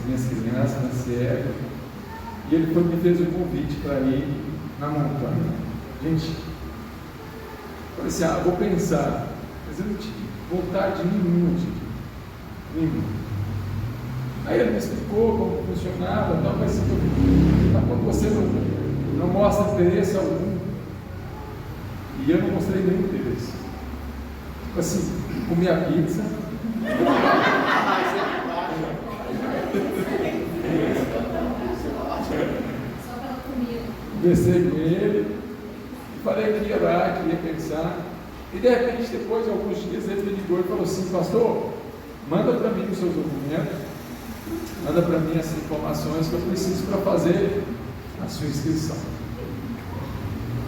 minhas crianças, na Sierra, e ele me fez um convite para ir na montanha. Gente, eu falei assim: vou pensar, mas eu não tive vontade nenhuma. Aí ele me explicou como funcionava, mas quando você não mostra interesse algum, e eu não mostrei nenhum interesse. Tipo assim, comi a pizza. Conversei com ele, falei que ia lá, que ia pensar. E de repente, depois de alguns dias, ele me ligou e falou assim: pastor, manda para mim os seus documentos, manda para mim as informações que eu preciso para fazer a sua inscrição.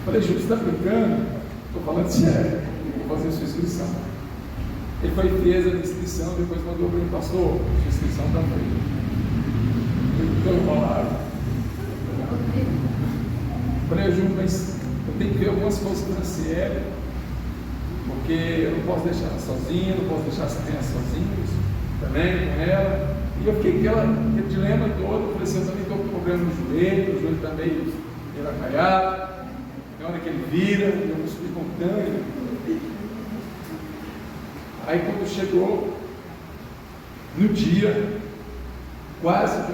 Falei: Júlio, você está brincando? Estou falando sério, vou fazer a sua inscrição. Ele foi e fez a inscrição, depois mandou para mim: pastor, sua inscrição está feita. Eu estou enrolado. Falei: Júlio, mas eu tenho que ver algumas coisas com a CL, porque eu não posso deixar ela sozinha, não posso deixar as crianças sozinhas também com ela. E eu fiquei com aquele dilema todo. Eu falei assim: eu também estou com problema no joelho, o joelho também era caiado. Na hora que ele vira, eu não subi contando. Aí quando chegou no dia, quase que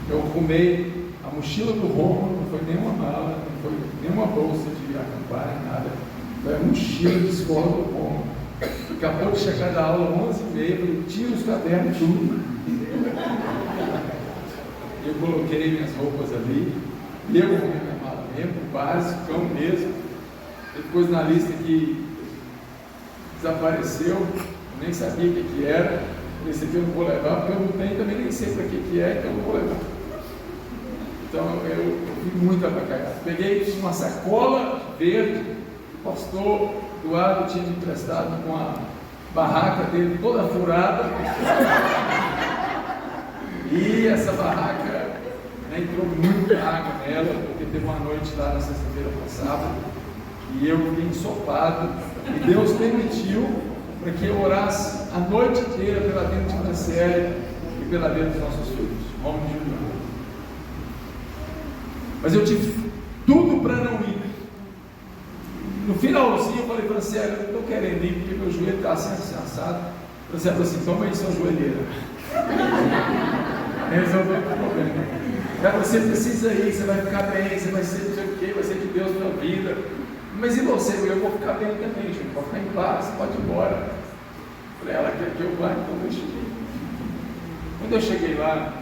eu arrumei a mochila do Romulo, não foi nenhuma mala, não foi nenhuma bolsa de acampar, nada. Foi a mochila de escola do Romulo. Acabou de chegar da aula 11h30, eu tiro os cadernos, tudo. Eu coloquei minhas roupas ali, e eu arrumei minha mala mesmo, básico, mesmo. Depois na lista que desapareceu, eu nem sabia o que era. Esse aqui eu não vou levar, porque eu não tenho, também nem sei para que é, então eu não vou levar. Então eu fui muito abacalhado. Peguei uma sacola verde, o pastor Eduardo tinha me emprestado com a barraca dele toda furada. E essa barraca né, entrou muita água nela, porque teve uma noite lá na sexta-feira passada, e eu fiquei ensopado, e Deus permitiu para que eu orasse a noite inteira pela vida de Franciele e pela vida dos nossos filhos, homem de Juliana. Mas eu tive tudo para não ir. No finalzinho eu falei, Franciele, eu não estou querendo ir porque meu joelho está assim assado. Franciele falou assim, toma aí sua joelheira. Resolveu o problema. Cara, você precisa ir, você vai ficar bem, você vai ser não sei o quê, vai ser de Deus na vida. Mas e você? Eu vou ficar bem também, gente. Pode ficar em paz, pode ir embora. Eu falei, ela quer que eu vá, então deixa eu ir. Quando eu cheguei lá,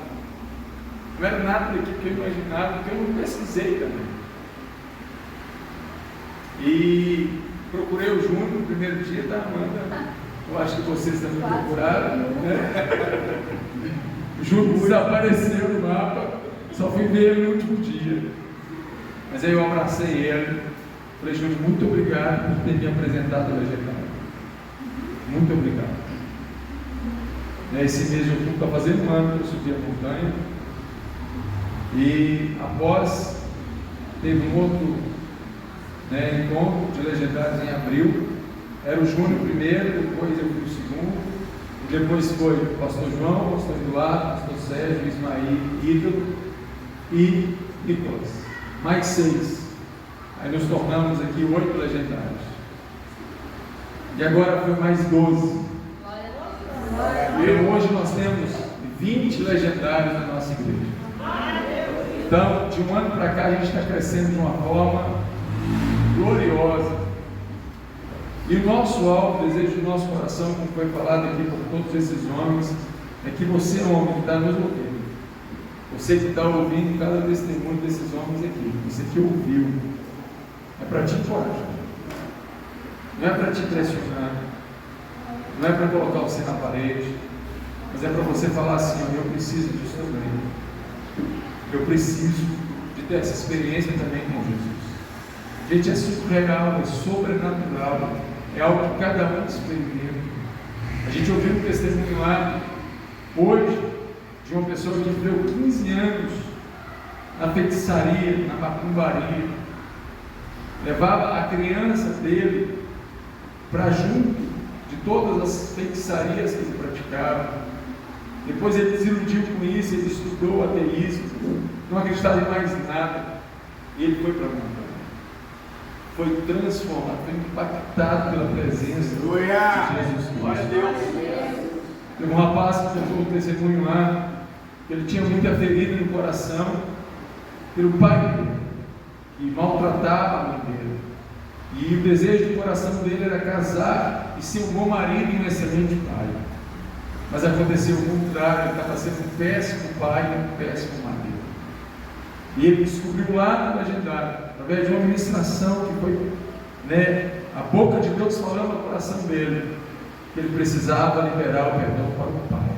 não era nada daquilo que eu imaginava, porque eu não pesquisei também. E procurei o Júnior no primeiro dia da Amanda. Eu acho que vocês também procuraram, né? O Júnior desapareceu no mapa, só fui ver ele no último dia. Mas aí eu abracei ele, falei, Júnior, muito obrigado por ter me apresentado ao vegetário. Muito obrigado. Esse mês de outubro está fazendo um ano que eu subi a montanha. E após, teve um outro encontro de legendários em abril. Era o Júnior primeiro, depois eu fui o segundo, e depois foi o pastor João, o pastor Eduardo, o pastor Sérgio, Ismael, Ídolo e Nicolas. Mais 6. Aí nos tornamos aqui 8 legendários. E agora foi mais 12. E hoje nós temos 20 legendários na nossa igreja. Então, de um ano para cá, a gente está crescendo de uma forma gloriosa. E o nosso alvo, o desejo do nosso coração, como foi falado aqui por todos esses homens, é que você, homem, que está nos ouvindo, você que está ouvindo cada testemunho desses homens aqui, você que ouviu, é para te encorajar, não é para te pressionar, não é para colocar você na parede, mas é para você falar assim, eu preciso disso também, eu preciso de ter essa experiência também com Jesus. Gente, é surreal, é sobrenatural, é algo que cada um experimenta. A gente ouviu um testemunho lá hoje de uma pessoa que viveu 15 anos na feitiçaria, na macumbaria, levava a criança dele para junto de todas as feitiçarias que ele praticava. Depois ele desiludiu com isso, ele estudou ateísmo, não acreditava em mais nada, e ele foi para a montanha. Foi transformado, foi impactado pela presença de Jesus Cristo. Teve um rapaz que contou um testemunho lá, que ele tinha muita ferida no coração, pelo pai dele, que maltratava a mãe dele. E o desejo do coração dele era casar e ser um bom marido e um excelente pai. Mas aconteceu o contrário, ele estava sendo um péssimo pai e um péssimo marido. E ele descobriu lá no legendário, através de uma ministração que foi a boca de Deus falando no coração dele, que ele precisava liberar o perdão para o pai.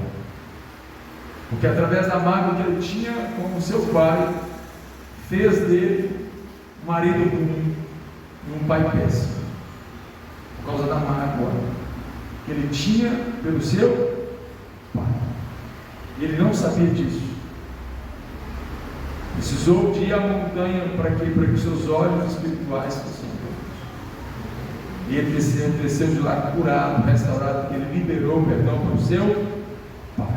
Porque através da mágoa que ele tinha com o seu pai, fez dele um marido ruim e um pai péssimo. Por causa da mágoa que ele tinha pelo seu pai. E ele não sabia disso. Precisou de ir à montanha para que seus olhos espirituais fossem abertos. E ele desceu de lá curado, restaurado, porque ele liberou o perdão para o seu pai.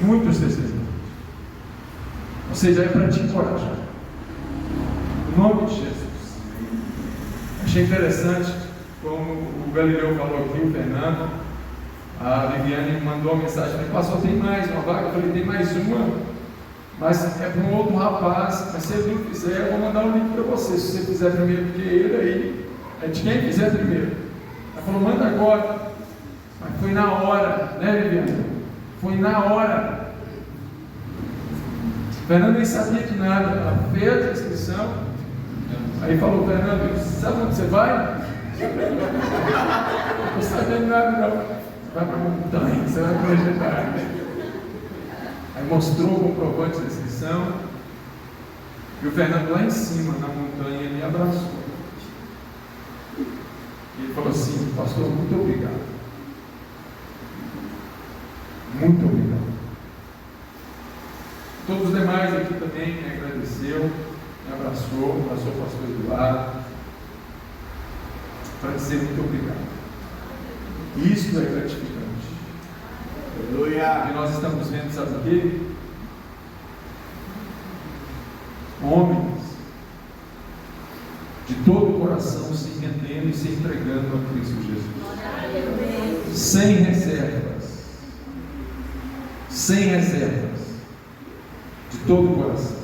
Muitos testemunhos. Ou seja, é para te encorajar. Em nome de Jesus. Achei interessante, como o Galileu falou aqui, o Fernando, a Viviane mandou uma mensagem, falei, pastor, tem mais uma vaga? Eu falei, tem mais uma. Mas é para um outro rapaz, mas se ele não fizer, eu vou mandar um link para você. Se você fizer primeiro, porque ele aí, é de quem fizer primeiro. Ela falou, manda agora. Mas foi na hora, né, Viviane? Foi na hora. O Fernando nem sabia de nada, ela fez a inscrição. Aí falou, Fernando, sabe onde você vai? Não estou sabendo nada, não. Você vai para a montanha, você vai para o legendário. Aí mostrou o comprovante da inscrição. E o Fernando lá em cima, na montanha, me abraçou. E ele falou assim, pastor, muito obrigado. Muito obrigado. Todos os demais aqui também me agradeceu, me abraçou o pastor Eduardo, para dizer muito obrigado. Isso é gratificante. Aleluia. E nós estamos vendo, sabe o quê? Homens de todo o coração se rendendo e se entregando a Cristo Jesus. Sem reservas. Sem reservas. De todo o coração.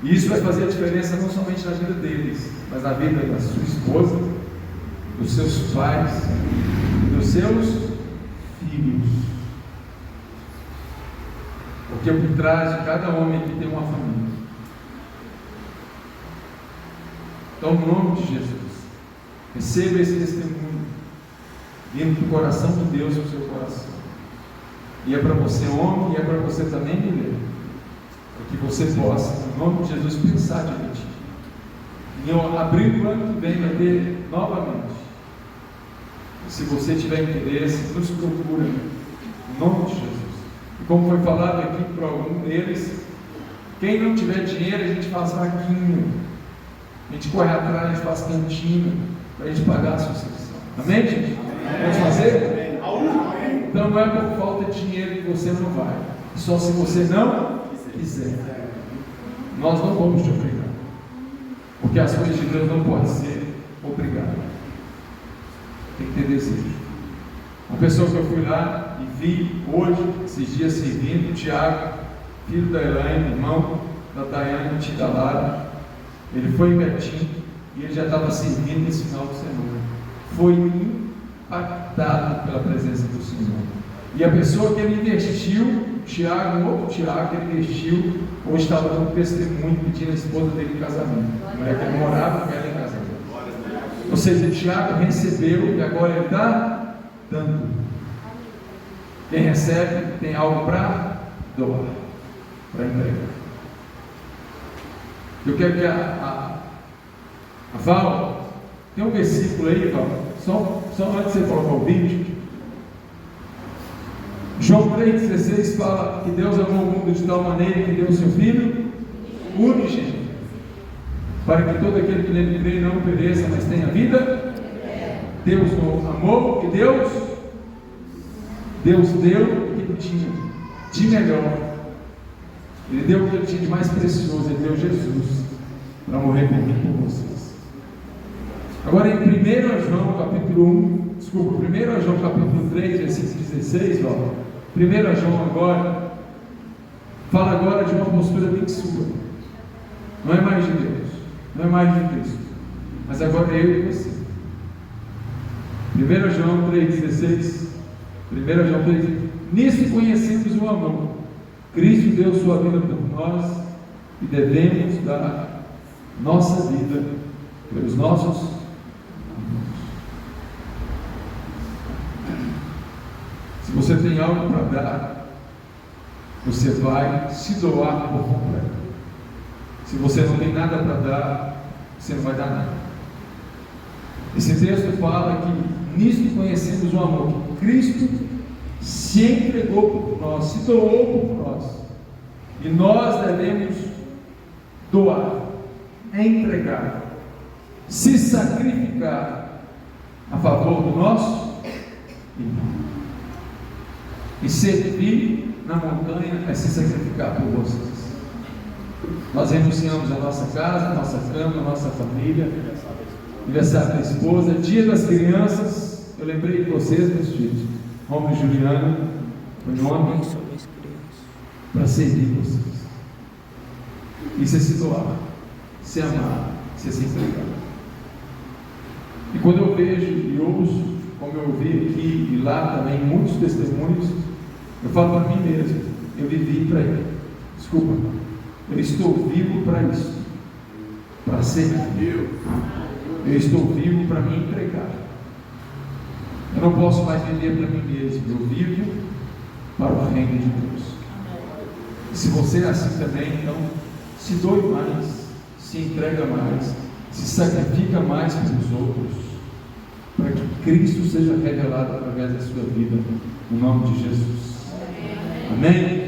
E isso vai fazer a diferença não somente na vida deles, mas na vida da sua esposa, dos seus pais e dos seus filhos. Porque por trás de cada homem que tem uma família. Então, no nome de Jesus, receba esse testemunho vindo do coração de Deus no seu coração. E é para você, homem, e é para você também, mulher. Para que você possa, no nome de Jesus, pensar direitinho. Em abril do ano que vem vai ter novamente. Se você tiver interesse, nos procura, em nome de Jesus. E como foi falado aqui por algum deles, quem não tiver dinheiro, a gente faz vaquinha. A gente corre atrás, a gente faz cantina para a gente pagar a subscrição. Amém, gente? Vamos fazer? Então não é por falta de dinheiro que você não vai. Só se você não quiser. Nós não vamos te obrigar. Porque as coisas de Deus não podem ser obrigadas. Tem que ter desejo. Uma pessoa que eu fui lá e vi hoje, esses dias servindo, o Tiago, filho da Elaine, irmão da Daiane e da Lara. Ele foi em Betim e ele já estava servindo esse final de semana. Foi impactado pela presença do Senhor. E a pessoa que ele investiu, Tiago, um outro Tiago, que ele investiu, hoje estava dando testemunho pedindo a esposa dele em casamento. A mulher que ele morava com ela em casamento. Ou seja, Tiago recebeu e agora ele está dando. Quem recebe tem algo para doar, para entregar. Eu quero que a Val, tem um versículo aí, Val, só antes de você colocar o vídeo. João 3,16 fala que Deus amou o mundo de tal maneira que deu o seu Filho unigênito, para que todo aquele que nele crê não pereça, mas tenha vida. Deus amou, que Deus deu o que ele tinha de melhor. Ele deu o que ele tinha de mais precioso. Ele deu Jesus para morrer por mim e por vocês. Agora em 1 João capítulo 1 João capítulo 3, versículo 16, ó, 1 João agora fala agora de uma postura bem sua. Não é mais de Deus, não é mais de Cristo, mas agora é eu e você. 1 João 3,16, 1 João 3, nisso conhecemos o amor. Cristo deu sua vida por nós e devemos dar nossa vida pelos nossos irmãos. Se você tem algo para dar, você vai se doar por completo. Se você não tem nada para dar, você não vai dar nada. Esse texto fala que nisso conhecemos o amor, que Cristo se entregou por nós, se doou por nós, e nós devemos doar, entregar, se sacrificar a favor do nosso irmão. E servir na montanha é se sacrificar por vocês. Nós renunciamos a nossa casa, a nossa cama, a nossa família, aniversário da esposa, dia das crianças. Eu lembrei de vocês, meus filhos, Romulo e Juliana, foi nome para servir vocês. Isso é se doar, se amar, se entregar. E quando eu vejo e ouço, como eu ouvi aqui e lá também, muitos testemunhos, eu falo para mim mesmo, eu vivi para ele. Desculpa, eu estou vivo para isso, para servir. Eu estou vivo para me entregar. Eu não posso mais viver para mim mesmo, eu vivo para o reino de Deus. E se você é assim também, então se doe mais, se entrega mais, se sacrifica mais pelos outros, para que Cristo seja revelado através da sua vida, no nome de Jesus. Amém?